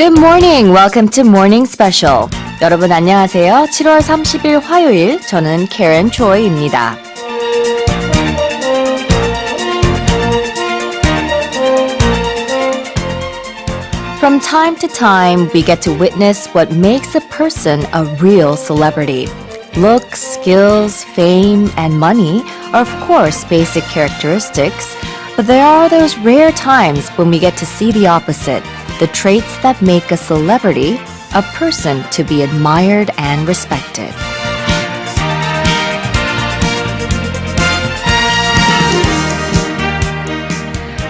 Good morning. Welcome to Morning Special. 여러분 안녕하세요. 7월 30일 화요일 저는 Karen Choi입니다. From time to time, we get to witness what makes a person a real celebrity. Looks, skills, fame, and money are of course basic characteristics, but there are those rare times when we get to see the opposite, the traits that make a celebrity a person to be admired and respected.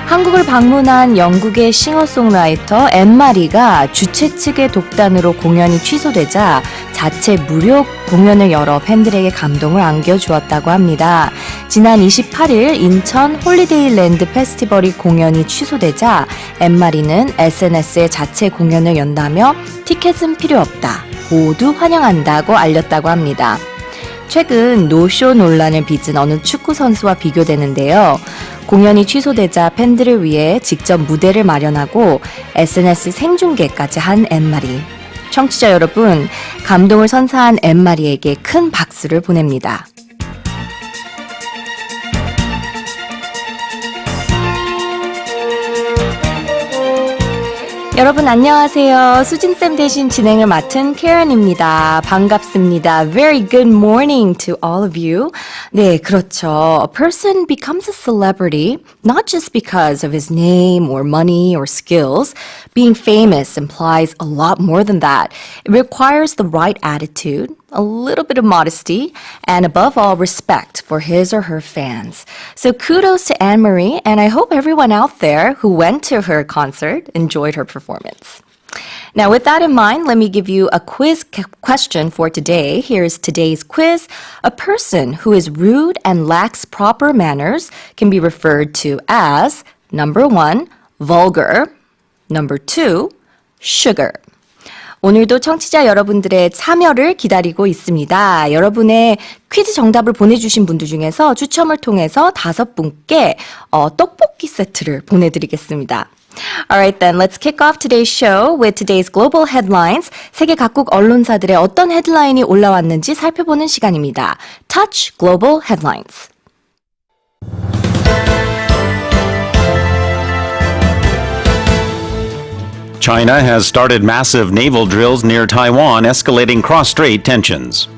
한국을 방문한 영국의 싱어송라이터 앤마리가 주최 측의 독단으로 공연이 취소되자 자체 무료 공연을 열어 팬들에게 감동을 안겨주었다고 합니다. 지난 28일 인천 홀리데이랜드 페스티벌이 공연이 취소되자 앤마리는 SNS에 자체 공연을 연다며 티켓은 필요 없다, 모두 환영한다고 알렸다고 합니다. 최근 노쇼 논란을 빚은 어느 축구 선수와 비교되는데요. 공연이 취소되자 팬들을 위해 직접 무대를 마련하고 SNS 생중계까지 한 앤마리. 청취자 여러분, 감동을 선사한 앤마리에게 큰 박수를 보냅니다. 여러분 안녕하세요. 수진쌤 대신 진행을 맡은 Karen입니다. 반갑습니다. Very good morning to all of you. 네, 그렇죠. A person becomes a celebrity not just because of his name or money or skills. Being famous implies a lot more than that. It requires the right attitude, a little bit of modesty, and above all, respect for his or her fans. So kudos to Anne-Marie, and I hope everyone out there who went to her concert enjoyed her performance. Now, with that in mind, let me give you a quiz question for today. Here's today's quiz. A person who is rude and lacks proper manners can be referred to as, number 1, vulgar, number 2, sugar. 오늘도 청취자 여러분들의 참여를 기다리고 있습니다. 여러분의 퀴즈 정답을 보내주신 분들 중에서 추첨을 통해서 5분께 떡볶이 세트를 보내드리겠습니다. Alright then, let's kick off today's show with today's global headlines. 세계 각국 언론사들의 어떤 헤드라인이 올라왔는지 살펴보는 시간입니다. Touch Global Headlines. China has started massive naval drills near Taiwan, escalating cross-strait tensions.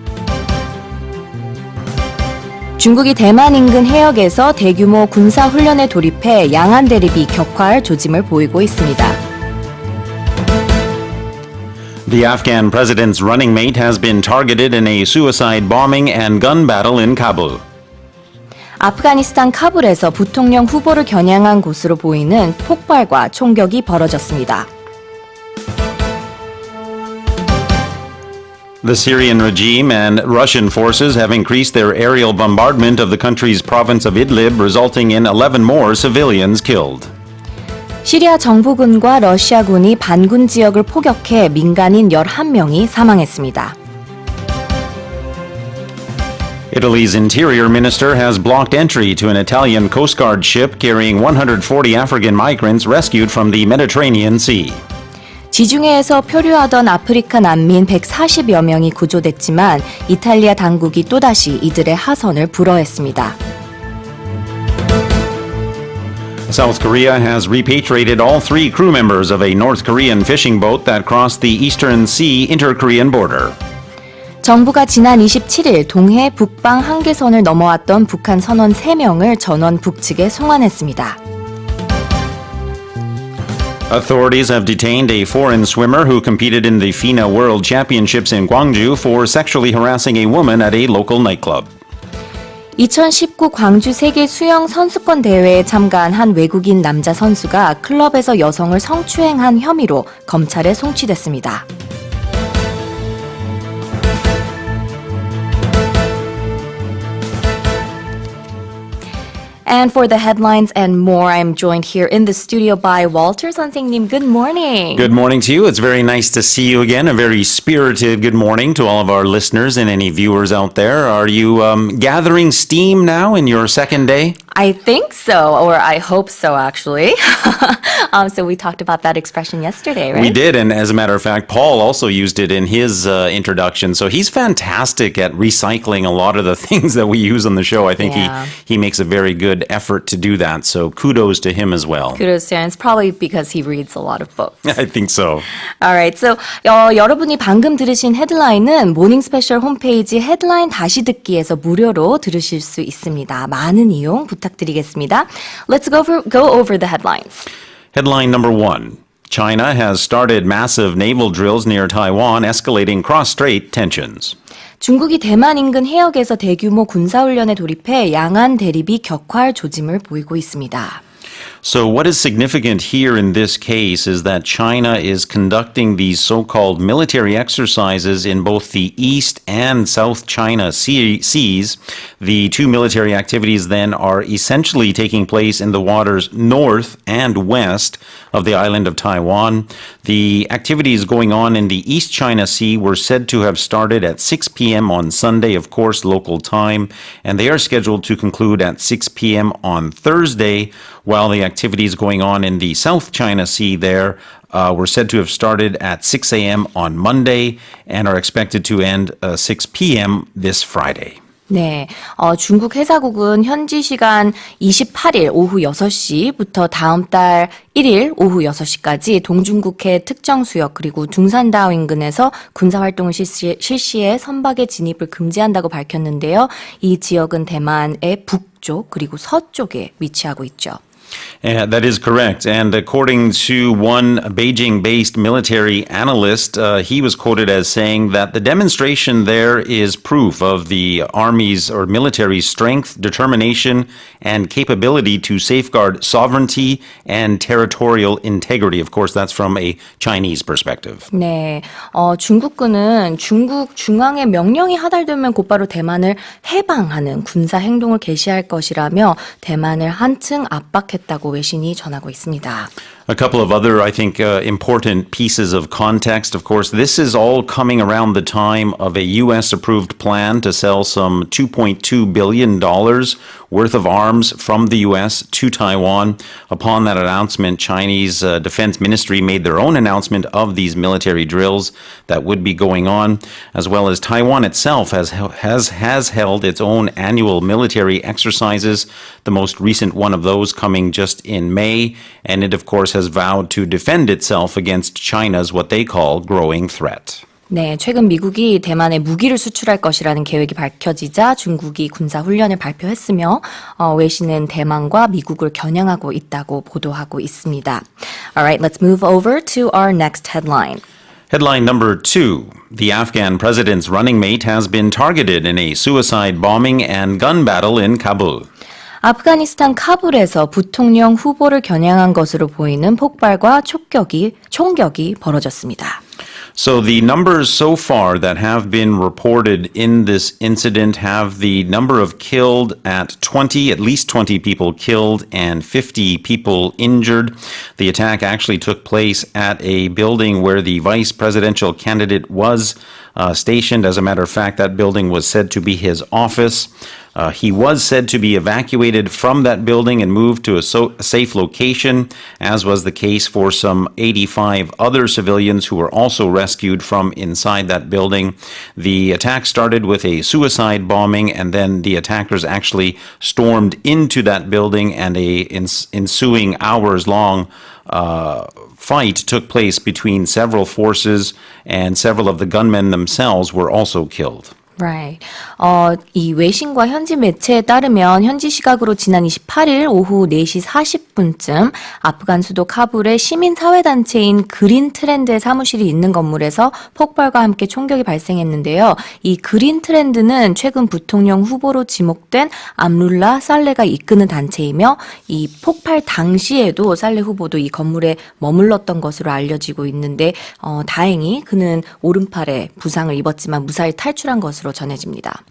중국이 대만 인근 해역에서 대규모 군사훈련에 돌입해 양안 대립이 격화할 조짐을 보이고 있습니다. The Afghan president's running mate has been targeted in a suicide bombing and gun battle in Kabul. 아프가니스탄 카불에서 부통령 후보를 겨냥한 곳으로 보이는 폭발과 총격이 벌어졌습니다. The Syrian regime and Russian forces have increased their aerial bombardment of the country's province of Idlib, resulting in 11 more civilians killed. 시리아 정부군과 러시아군이 반군 지역을 포격해 민간인 11명이 사망했습니다. Italy's interior minister has blocked entry to an Italian Coast Guard ship carrying 140 African migrants rescued from the Mediterranean Sea. 지중해에서 표류하던 아프리카 난민 140여 명이 구조됐지만 이탈리아 당국이 또다시 이들의 하선을 불허했습니다. South Korea has repatriated all 3 crew members of a North Korean fishing boat that crossed the Eastern Sea inter-Korean border. 정부가 지난 27일 동해 북방 한계선을 넘어왔던 북한 선원 3명을 전원 북측에 송환했습니다. Authorities have detained a foreign swimmer who competed in the FINA World Championships in Gwangju for sexually harassing a woman at a local nightclub. 2019 광주 세계 수영 선수권 대회에 참가한 한 외국인 남자 선수가 클럽에서 여성을 성추행한 혐의로 검찰에 송치됐습니다. And for the headlines and more, I'm joined here in the studio by Walter 선생님. Good morning. Good morning to you. It's very nice to see you again. A very spirited good morning to all of our listeners and any viewers out there. Are you gathering steam now in your second day? I think so, or I hope so, actually. So we talked about that expression yesterday, right? We did, and as a matter of fact, Paul also used it in his introduction. So he's fantastic at recycling a lot of the things that we use on the show. I think Yeah. he makes a very good effort to do that. So kudos to him as well. Kudos to him. It's probably because he reads a lot of books. I think so. Alright, so 여러분이 방금 들으신 헤드라인은 모닝 스페셜 홈페이지 헤드라인 다시 듣기에서 무료로 들으실 수 있습니다. 많은 이용 부탁드리겠습니다. Let's go over the headlines. Headline number 1. China has started massive naval drills near Taiwan, escalating cross-strait tensions. 중국이 대만 인근 해역에서 대규모 군사훈련에 돌입해 양안 대립이 격화할 조짐을 보이고 있습니다. So what is significant here in this case is that China is conducting these so-called military exercises in both the East and South China seas. The two military activities then are essentially taking place in the waters north and west of the island of Taiwan. The activities going on in the East China Sea were said to have started at 6 p.m. on Sunday, of course, local time, and they are scheduled to conclude at 6 p.m. on Thursday, while the activities going on in the South China Sea there were said to have started at 6 a.m. on Monday and are expected to end 6 p.m. this Friday. 네, 중국 해사국은 현지 시간 28일 오후 6시부터 다음 달 1일 오후 6시까지 동중국해 특정 수역 그리고 둥산다오 인근에서 군사활동을 실시해 선박의 진입을 금지한다고 밝혔는데요. 이 지역은 대만의 북쪽 그리고 서쪽에 위치하고 있죠. That is correct. And according to one Beijing-based military analyst, he was quoted as saying that the demonstration there is proof of the Army's or military's strength, determination, and capability to safeguard sovereignty and territorial integrity. Of course, that's from a Chinese perspective. 네, 중국군은 중국 중앙의 명령이 하달되면 곧바로 대만을 해방하는 군사 행동을 개시할 것이라며 대만을 한층 압박했다고 외신이 전하고 있습니다. A couple of other, I think, important pieces of context. Of course, this is all coming around the time of a U.S.-approved plan to sell some $2.2 billion worth of arms from the U.S. to Taiwan. Upon that announcement, Chinese Defense Ministry made their own announcement of these military drills that would be going on, as well as Taiwan itself has held its own annual military exercises, the most recent one of those coming just in May, and it, of course, has vowed to defend itself against China's what they call growing threat. 네, 최근 미국이 대만에 무기를 수출할 것이라는 계획이 밝혀지자 중국이 군사훈련을 발표했으며 외신은 대만과 미국을 겨냥하고 있다고 보도하고 있습니다. Alright, let's move over to our next headline. Headline number 2. The Afghan president's running mate has been targeted in a suicide bombing and gun battle in Kabul. 아프가니스탄 카불에서 부통령 후보를 겨냥한 것으로 보이는 폭발과 총격이 벌어졌습니다. So the numbers so far that have been reported in this incident have the number of killed at 20, at least 20 people killed and 50 people injured. The attack actually took place at a building where the vice presidential candidate was stationed. As a matter of fact, that building was said to be his office. He was said to be evacuated from that building and moved to a safe location, as was the case for some 85 other civilians who were also rescued from inside that building. The attack started with a suicide bombing, and then the attackers actually stormed into that building, and a ensuing hours-long fight took place between several forces, and several of the gunmen themselves were also killed. Right. 이 외신과 현지 매체에 따르면 현지 시각으로 지난 28일 오후 4시 40분쯤 아프간 수도 카불의 시민사회단체인 그린 트렌드의 사무실이 있는 건물에서 폭발과 함께 총격이 발생했는데요. 이 그린 트렌드는 최근 부통령 후보로 지목된 암룰라 살레가 이끄는 단체이며 이 폭발 당시에도 살레 후보도 이 건물에 머물렀던 것으로 알려지고 있는데 다행히 그는 오른팔에 부상을 입었지만 무사히 탈출한 것으로 전해집니다.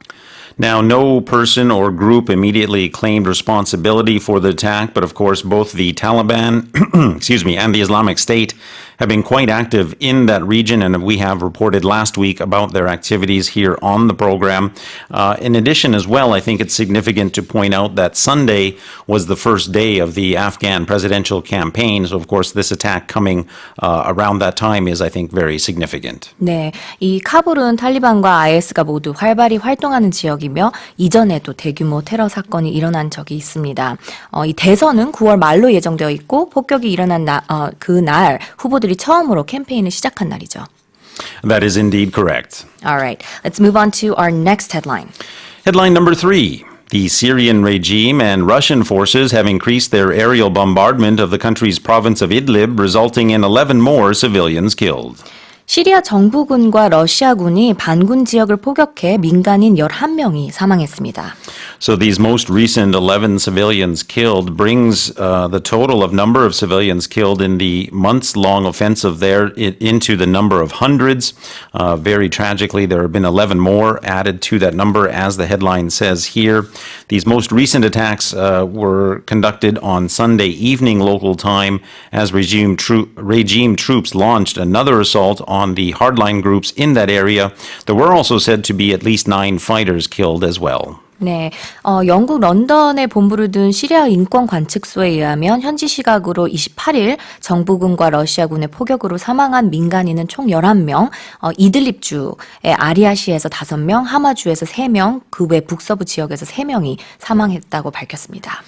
Now, no person or group immediately claimed responsibility for the attack, but of course, both the Taliban, and the Islamic State have been quite active in that region, and we have reported last week about their activities here on the program. In addition as well, I think it's significant to point out that Sunday was the first day of the Afghan presidential campaign. So, of course, this attack coming around that time is, I think, very significant. 네, 이 카불은 탈리반과 IS가 모두 활발히 활동하는 지역이며 이전에도 대규모 테러 사건이 일어난 적이 있습니다. 이 대선은 9월 말로 예정되어 있고 폭격이 일어난 그날 후보들이 처음으로 캠페인을 시작한 날이죠. That is indeed correct. All right, let's move on to our next headline. Headline number 3. The Syrian regime and Russian forces have increased their aerial bombardment of the country's province of Idlib, resulting in 11 more civilians killed. 시리아 정부군과 러시아군이 반군 지역을 포격해 민간인 11명이 사망했습니다. So these most recent 11 civilians killed brings the total of number of civilians killed in the months-long offensive there into the number of hundreds. Very tragically, there have been 11 more added to that number, as the headline says here. These most recent attacks were conducted on Sunday evening local time as regime troops launched another assault on the hardline groups in that area. There were also said to be at least 9 fighters killed as well. 네, 영국 런던에 본부를 둔 시리아 인권관측소에 의하면 현지 시각으로 28일 정부군과 러시아군의 포격으로 사망한 민간인은 총 11명, 이들립주의 아리아시에서 5명, 하마주에서 3명, 그 외 북서부 지역에서 3명이 사망했다고 밝혔습니다.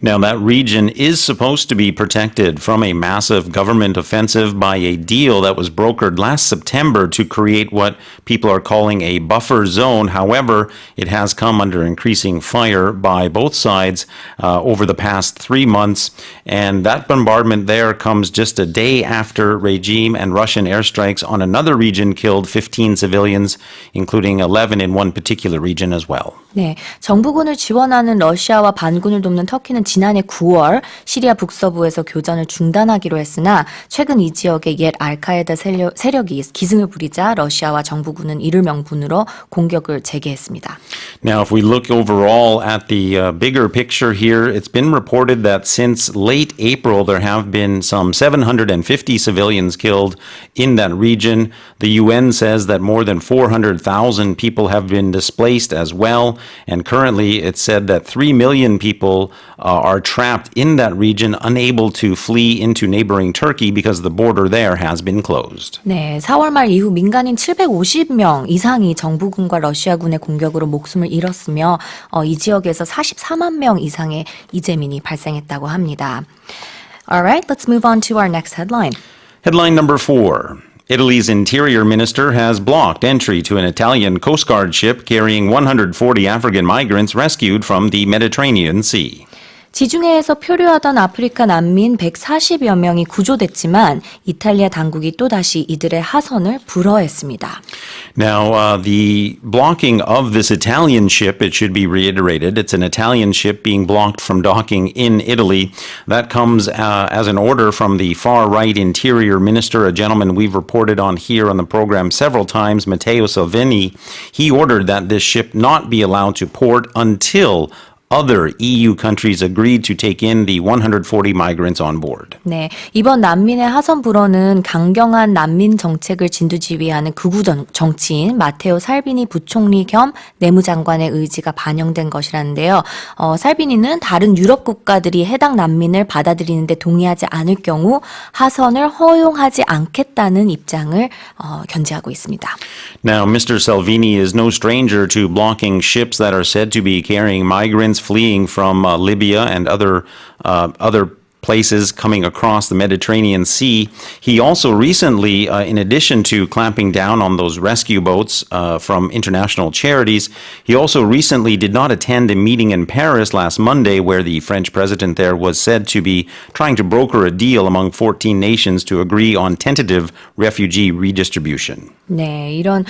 Now, that region is supposed to be protected from a massive government offensive by a deal that was brokered last September to create what people are calling a buffer zone. However, it has come under increasing fire by both sides over the past 3 months. And that bombardment there comes just a day after regime and Russian airstrikes on another region killed 15 civilians, including 11 in one particular region as well. 네, 정부군을 지원하는 러시아와 반군을 돕는 터키는 지난해 9월 시리아 북서부에서 교전을 중단하기로 했으나 최근 이 지역의 옛 알카에다 세력이 기승을 부리자 러시아와 정부군은 이를 명분으로 공격을 재개했습니다. Now, if we look overall at the bigger picture here, it's been reported that since late April, there have been some 750 civilians killed in that region. The UN says that more than 400,000 people have been displaced as well. And currently, it's said that 3 million people are trapped in that region, unable to flee into neighboring Turkey because the border there has been closed. 네, 4월 말 이후 민간인 750명 이상이 정부군과 러시아군의 공격으로 목숨을 잃었으며 이 지역에서 44만 명 이상의 이재민이 발생했다고 합니다. Alright, let's move on to our next headline. Headline number 4. Italy's interior minister has blocked entry to an Italian Coast Guard ship carrying 140 African migrants rescued from the Mediterranean Sea. 지중해에서 표류하던 아프리카 난민 140여 명이 구조됐지만 이탈리아 당국이 또다시 이들의 하선을 불허했습니다. Now, the blocking of this Italian ship, it should be reiterated, it's an Italian ship being blocked from docking in Italy. That comes as an order from the far-right interior minister, a gentleman we've reported on here on the program several times, Matteo Salvini. He ordered that this ship not be allowed to port until other EU countries agreed to take in the 140 migrants on board. 네, 이번 난민의 하선 불허는 강경한 난민 정책을 진두지휘하는 극우 정치인 마테오 살비니 부총리 겸 내무장관의 의지가 반영된 것이라는데요. 살비니는 다른 유럽 국가들이 해당 난민을 받아들이는데 동의하지 않을 경우 하선을 허용하지 않겠다는 입장을 견지하고 있습니다. Now, Mr. Salvini is no stranger to blocking ships that are said to be carrying migrants fleeing from Libya and other places coming across the Mediterranean Sea. He also recently, in addition to clamping down on those rescue boats from international charities, he also recently did not attend a meeting in Paris last Monday where the French president there was said to be trying to broker a deal among 14 nations to agree on tentative refugee redistribution. 네, 이런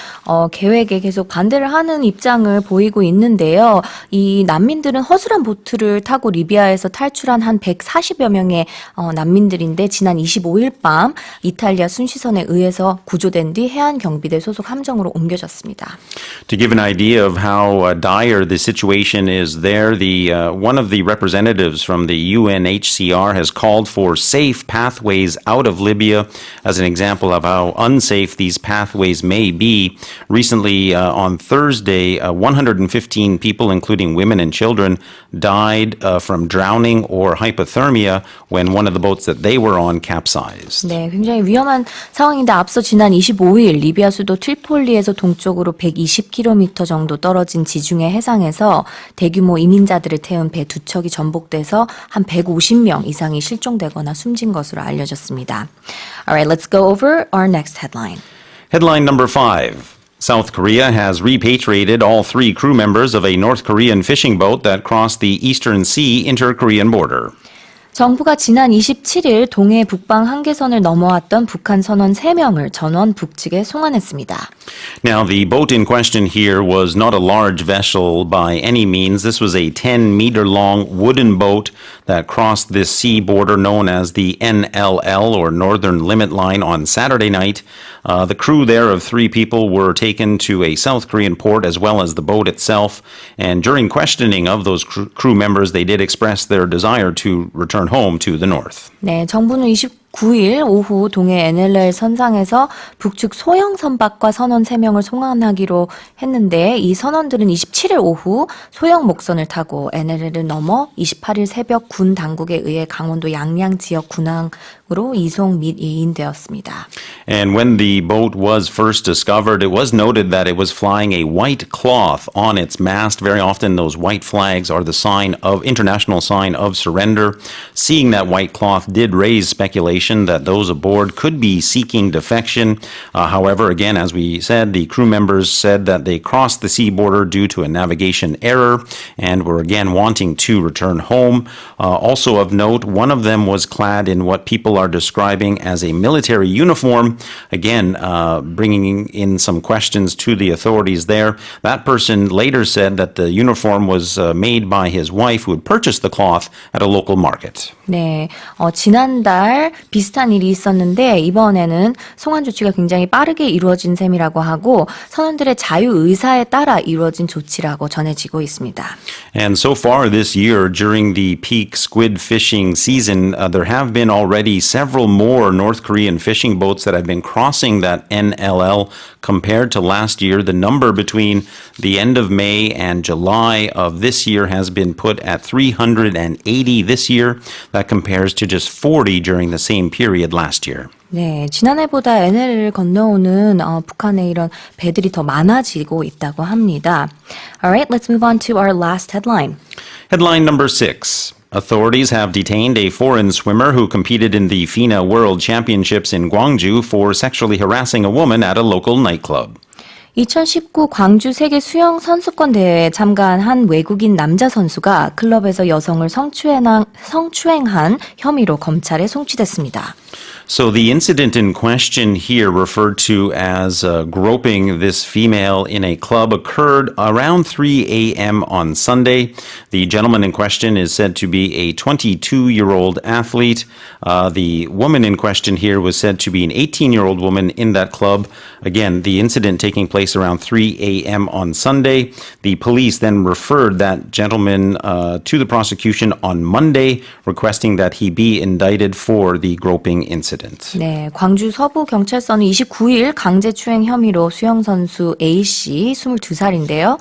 계획에 계속 반대를 하는 입장을 보이고 있는데요. 이 난민들은 허술한 보트를 타고 리비아에서 탈출한 한 140여 명의 명의 난민들인데 지난 25일 밤 이탈리아 순시선에 의해서 구조된 뒤 해안 경비대 소속 함정으로 옮겨졌습니다. To give an idea of how dire the situation is there, one of the representatives from the UNHCR has called for safe pathways out of Libya as an example of how unsafe these pathways may be. Recently, on Thursday, 115 people, including women and children, died from drowning or hypothermia when one of the boats that they were on capsized. 네, 굉장히 위험한 상황인데 앞서 지난 25일 리비아 수도 트리폴리에서 동쪽으로 120km 정도 떨어진 지중해 해상에서 대규모 이민자들을 태운 배 두 척이 전복돼서 한 150명 이상이 실종되거나 숨진 것으로 알려졌습니다. Alright, let's go over our next headline. Headline number 5. South Korea has repatriated all 3 crew members of a North Korean fishing boat that crossed the Eastern Sea inter-Korean border. 정부가 지난 27일 동해 북방 한계선을 넘어왔던 북한 선원 3명을 전원 북측에 송환했습니다. Now, the boat in question here was not a large vessel by any means. This was a 10-meter-long wooden boat that crossed this sea border known as the NLL, or Northern Limit Line, on Saturday night. The crew there of 3 people were taken to a South Korean port as well as the boat itself. And during questioning of those crew members, they did express their desire to return home to the north. 네, 정부는 29일 오후 동해 NLL 선상에서 북측 소형 선박과 선원 3명을 송환하기로 했는데 이 선원들은 27일 오후 소형 목선을 타고 NLL을 넘어 28일 새벽 군 당국에 의해 강원도 양양 지역 군항으로 이송 및 이인되었습니다. And when the boat was first discovered, it was noted that it was flying a white cloth on its mast. Very often those white flags are the international sign of surrender. Seeing that white cloth did raise speculation that those aboard could be seeking defection. However, again, as we said, the crew members said that they crossed the sea border due to a navigation error and were again wanting to return home. Also of note, one of them was clad in what people are describing as a military uniform. Again, bringing in some questions to the authorities there. That person later said that the uniform was made by his wife who had purchased the cloth at a local market. 네, 지난달 비슷한 일이 있었는데 이번에는 송환 조치가 굉장히 빠르게 이루어진 셈이라고 하고 선원들의 자유 의사에 따라 이루어진 조치라고 전해지고 있습니다. And so far this year, during the peak squid fishing season, there have been already several more North Korean fishing boats that have been crossing that NLL compared to last year. The number between the end of May and July of this year has been put at 380 this year. That compares to just 40 during the same period last year. 네, 지난해보다 NLL을 건너오는 북한의 이런 배들이 더 많아지고 있다고 합니다. Alright, let's move on to our last headline. Headline number 6. Authorities have detained a foreign swimmer who competed in the FINA World Championships in Gwangju for sexually harassing a woman at a local nightclub. 2019 광주 세계 수영 선수권 대회에 참가한 한 외국인 남자 선수가 클럽에서 여성을 성추행한 혐의로 검찰에 송치됐습니다. So the incident in question here, referred to as groping this female in a club, occurred around 3 a.m. on Sunday. The gentleman in question is said to be a 22-year-old athlete. The woman in question here was said to be an 18-year-old woman in that club. Again, the incident taking place around 3 a.m. on Sunday. The police then referred that gentleman to the prosecution on Monday, requesting that he be indicted for the groping incident. 네, 광주 서부경찰서는 29일 강제추행 혐의로 수영선수 A씨 22살인데요.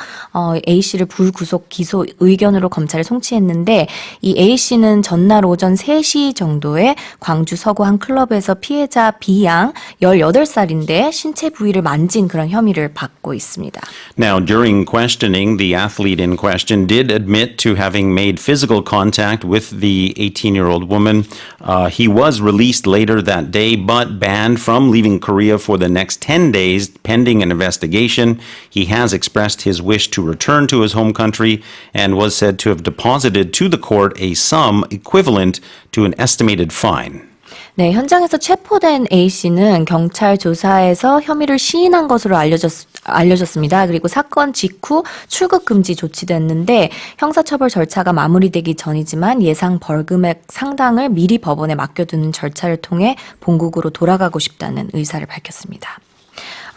A씨를 불구속 기소 의견으로 검찰에 송치했는데 이 A씨는 전날 오전 3시 정도에 광주 서구 한 클럽에서 피해자 B양 18살인데 신체 부위를 만진 그런 혐의를 받고 있습니다. Now, during questioning, the athlete in question did admit to having made physical contact with the 18-year-old woman. He was released later that day, but banned from leaving Korea for the next 10 days pending an investigation. He has expressed his wish to return to his home country and was said to have deposited to the court a sum equivalent to an estimated fine. 네, 현장에서 체포된 A씨는 경찰 조사에서 혐의를 시인한 것으로 알려졌습니다. 그리고 사건 직후 출국 금지 조치됐는데 형사처벌 절차가 마무리되기 전이지만 예상 벌금액 상당을 미리 법원에 맡겨두는 절차를 통해 본국으로 돌아가고 싶다는 의사를 밝혔습니다.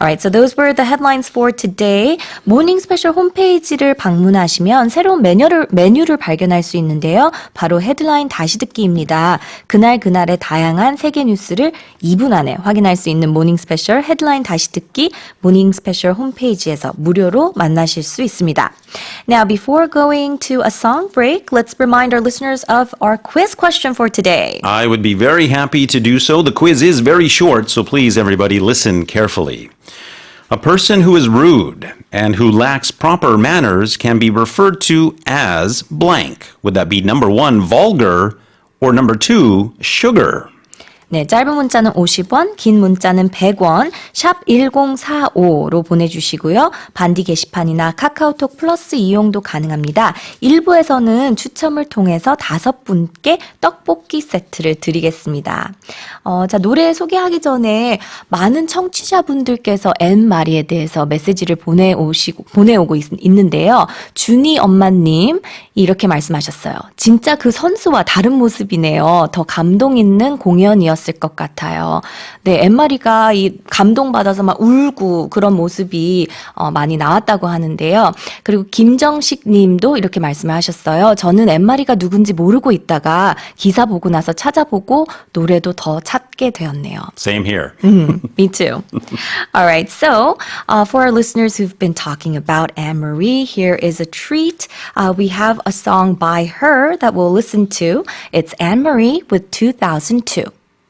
Alright, so those were the headlines for today. 모닝 스페셜 홈페이지를 방문하시면 새로운 메뉴를 발견할 수 있는데요. 바로 헤드라인 다시 듣기입니다. 그날의 다양한 세계 뉴스를 2분 안에 확인할 수 있는 모닝 스페셜 헤드라인 다시 듣기 모닝 스페셜 홈페이지에서 무료로 만나실 수 있습니다. Now, before going to a song break, let's remind our listeners of our quiz question for today. I would be very happy to do so. The quiz is very short, so please, everybody, listen carefully. A person who is rude and who lacks proper manners can be referred to as blank. Would that be number 1, vulgar, or number 2, sugar? 네, 짧은 문자는 50원, 긴 문자는 100원, 샵 1045로 보내주시고요. 반디 게시판이나 카카오톡 플러스 이용도 가능합니다. 1부에서는 추첨을 통해서 5분께 떡볶이 세트를 드리겠습니다. 자, 노래 소개하기 전에 많은 청취자분들께서 앤마리에 대해서 메시지를 보내오고 있는데요. 준이 엄마님 이렇게 말씀하셨어요. 진짜 그 선수와 다른 모습이네요. 더 감동 있는 공연이었을 것 같아요. 네, 앤마리가 이 감동받아서 막 울고 그런 모습이 많이 나왔다고 하는데요. 그리고 김정식 님도 이렇게 말씀을 하셨어요. 저는 앤마리가 누군지 모르고 있다가 기사 보고 나서 찾아보고 노래도 더 찾게 되었네요. Same here. Me too. All right, so for our listeners who've been talking about Anne-Marie, here is a treat. We have a song by her that we'll listen to. It's Anne-Marie with 2002.